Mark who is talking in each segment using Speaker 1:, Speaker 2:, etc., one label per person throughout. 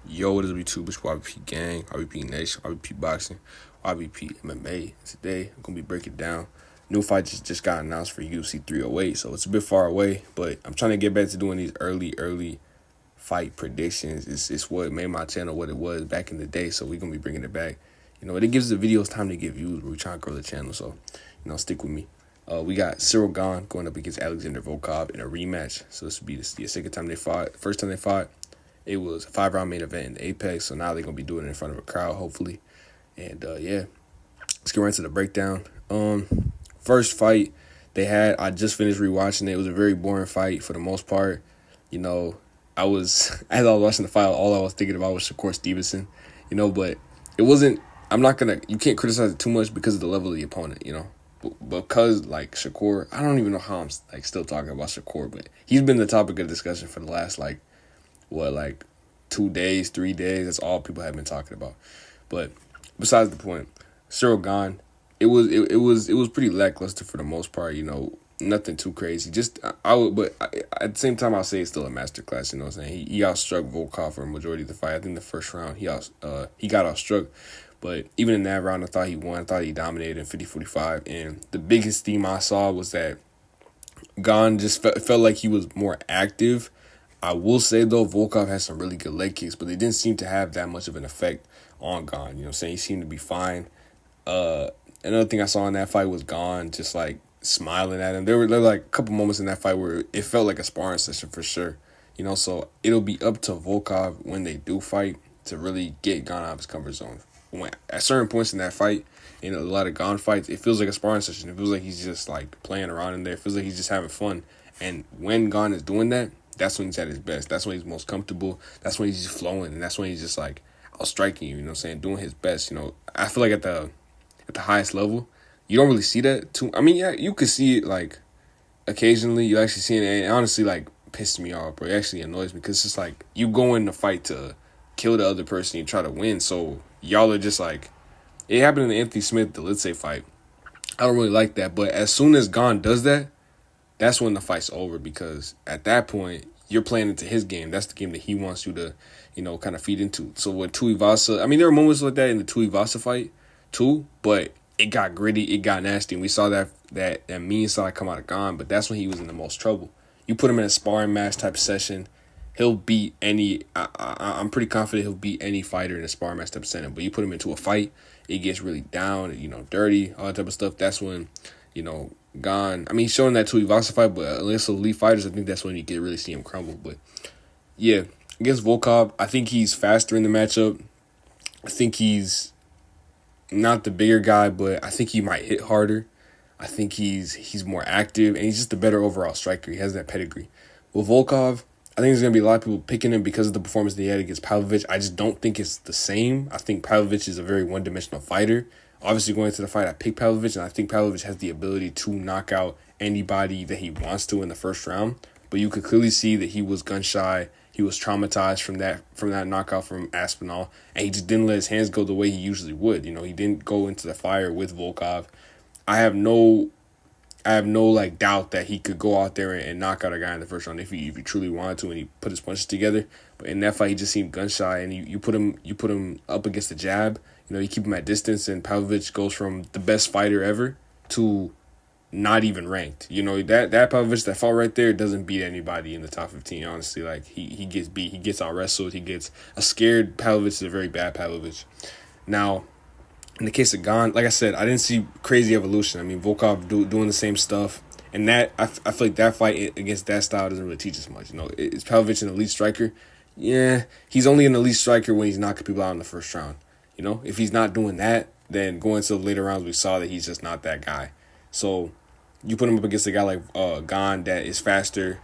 Speaker 1: Yo, what is YouTube? It's YBP Gang, YBP Nation, YBP Boxing, YBP MMA. Today, I'm going to be breaking down. New fight just got announced for UFC 308, so it's a bit far away, but I'm trying to get back to doing these early fight predictions. It's what made my channel what it was back in the day, so we're going to be bringing it back. You know, it gives the videos time to get views. We're trying to grow the channel, so, stick with me. We got CIRYL GANE going up against Alexander Volkov in a rematch, so this will be the second time they fought. First time they fought, it was a 5-round main event in the Apex, so now they're going to be doing it in front of a crowd, hopefully. And, yeah, let's get right into the breakdown. First fight they had, I just finished rewatching it. It was a very boring fight for the most part. You know, as I was watching the fight, all I was thinking about was Shakur Stevenson, but it wasn't, you can't criticize it too much because of the level of the opponent, Because, Shakur, I don't even know how I'm, still talking about Shakur, but he's been the topic of discussion for the last, 2 days, 3 days. That's all people have been talking about. But besides the point, CIRYL GANE, it was pretty lackluster for the most part. Nothing too crazy. But at the same time, I'll say it's still a masterclass. You know what I'm saying? He outstruck Volkov for a majority of the fight. I think the first round he got outstruck. But even in that round, I thought he won. I thought he dominated in 50-45. And the biggest theme I saw was that GANE just felt like he was more active. I will say, though, Volkov has some really good leg kicks, but they didn't seem to have that much of an effect on GANE. You know what I'm saying? He seemed to be fine. Another thing I saw in that fight was GANE just, smiling at him. There were a couple moments in that fight where it felt like a sparring session for sure. So it'll be up to Volkov when they do fight to really get GANE out of his comfort zone. At certain points in that fight, in a lot of GANE fights, it feels like a sparring session. It feels like he's just, playing around in there. It feels like he's just having fun. And when GANE is doing that, that's when he's at his best. That's when he's most comfortable. That's when he's just flowing. And that's when he's just, outstriking you, doing his best. I feel like at the highest level, you don't really see that too. I mean, yeah, you could see it, occasionally. You actually see it, and it honestly, pisses me off, bro. It actually annoys me because it's just, you go in the fight to kill the other person and try to win. So y'all are just, it happened in the Anthony Smith, the Litze fight. I don't really like that. But as soon as GANE does that, that's when the fight's over, because at that point, you're playing into his game. That's the game that he wants you to, kind of feed into. So with Tuivasa, I mean, there were moments like that in the Tuivasa fight too, but it got gritty, it got nasty, and we saw that mean side come out of GANE, but that's when he was in the most trouble. You put him in a sparring match type of session, he'll beat any, I'm pretty confident he'll beat any fighter in a sparring match type of setting, but you put him into a fight, it gets really down, dirty, all that type of stuff. That's when, GANE, I mean, he's showing that Tuivasa fight, but against elite fighters, I think that's when you can really see him crumble. But yeah, against Volkov, I think he's faster in the matchup. I think he's not the bigger guy, but I think he might hit harder. I think he's more active, and he's just a better overall striker. He has that pedigree. With Volkov, I think there's going to be a lot of people picking him because of the performance they had against Pavlovich. I just don't think it's the same. I think Pavlovich is a very one-dimensional fighter. Obviously, going into the fight, I picked Pavlovich, and I think Pavlovich has the ability to knock out anybody that he wants to in the first round. But you could clearly see that he was gun-shy. He was traumatized from that knockout from Aspinall, and he just didn't let his hands go the way he usually would. He didn't go into the fire with Volkov. I have no doubt that he could go out there and knock out a guy in the first round if he truly wanted to, and he put his punches together. But in that fight, he just seemed gun-shy, and you put him up against the jab. You keep him at distance, and Pavlovich goes from the best fighter ever to not even ranked. That Pavlovich that fought right there doesn't beat anybody in the top 15, honestly. He gets beat. He gets out-wrestled. He gets a scared Pavlovich is a very bad Pavlovich. Now, in the case of GANE, like I said, I didn't see crazy evolution. I mean, Volkov doing the same stuff. And that I feel like that fight against that style doesn't really teach us much. Is Pavlovich an elite striker? Yeah, he's only an elite striker when he's knocking people out in the first round. If he's not doing that, then going to the later rounds, we saw that he's just not that guy. So you put him up against a guy like GANE that is faster,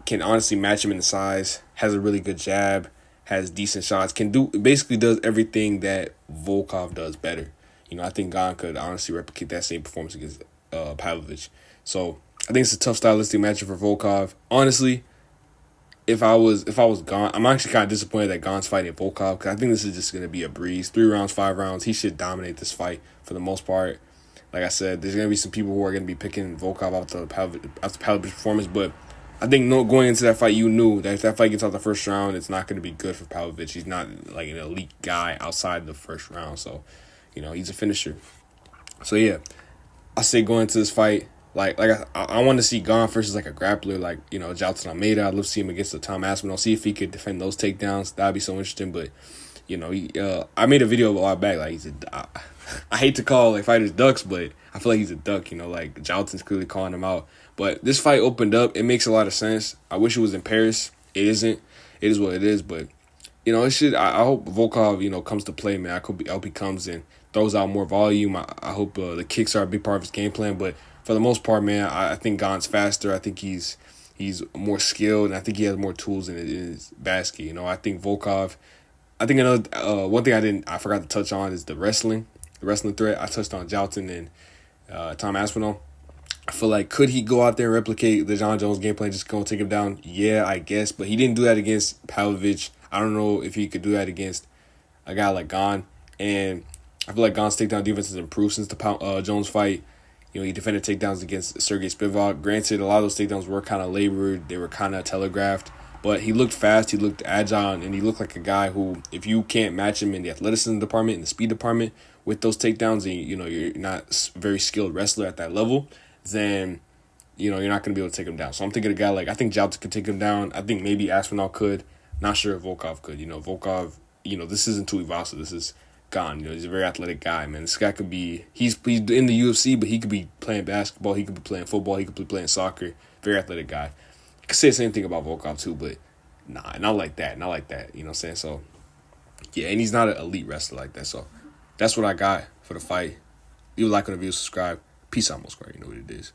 Speaker 1: can honestly match him in the size, has a really good jab, has decent shots, basically does everything that Volkov does better. I think GANE could honestly replicate that same performance against Pavlovich. So I think it's a tough stylistic matchup for Volkov. Honestly, if I was GANE, I'm actually kind of disappointed that GANE's fighting Volkov, because I think this is just going to be a breeze. 3 rounds, 5 rounds, he should dominate this fight for the most part. Like I said, there's going to be some people who are going to be picking Volkov off the Pavlovich performance, but I think going into that fight, you knew that if that fight gets out the first round, it's not going to be good for Pavlovich. He's not like an elite guy outside the first round. So, he's a finisher. So, yeah, I say going into this fight, I want to see Gane versus like a grappler, like, Jailton Almeida. I'd love to see him against the Tom Aspinall. See if he could defend those takedowns. That'd be so interesting. But, I made a video a while back. Like, I hate to call like fighters ducks, but I feel like he's a duck. Like Jailton's clearly calling him out. But this fight opened up. It makes a lot of sense. I wish it was in Paris. It isn't. It is what it is. But it should. I hope Volkov comes to play, man. I hope he comes and throws out more volume. I hope the kicks are a big part of his game plan. But for the most part, man, I think Gane's faster. I think he's more skilled, and I think he has more tools in his basket. I think Volkov. I think another one thing I forgot to touch on is the wrestling threat. I touched on Jailton and Tom Aspinall. I feel like, could he go out there and replicate the John Jones game plan, just go and take him down? Yeah, I guess. But he didn't do that against Pavlovich. I don't know if he could do that against a guy like Gane. And I feel like Gane's takedown defense has improved since the Jones fight. He defended takedowns against Sergey Spivak. Granted, a lot of those takedowns were kind of labored. They were kind of telegraphed. But he looked fast, he looked agile, and he looked like a guy who, if you can't match him in the athleticism department, in the speed department, with those takedowns, and you're not a very skilled wrestler at that level, then you're not going to be able to take him down. So I'm thinking a guy I think Jailton could take him down. I think maybe Aspinall could. Not sure if Volkov could. Volkov, this isn't Tuivasa. This is Gane. He's a very athletic guy, man. This guy could be, he's in the UFC, but he could be playing basketball. He could be playing football. He could be playing soccer. Very athletic guy. I could say the same thing about Volkov too, but not like that. Not like that. You know what I'm saying? So, yeah, and he's not an elite wrestler like that. So, that's what I got for the fight. Leave a like on the video, subscribe. Peace out, most square. You know what it is.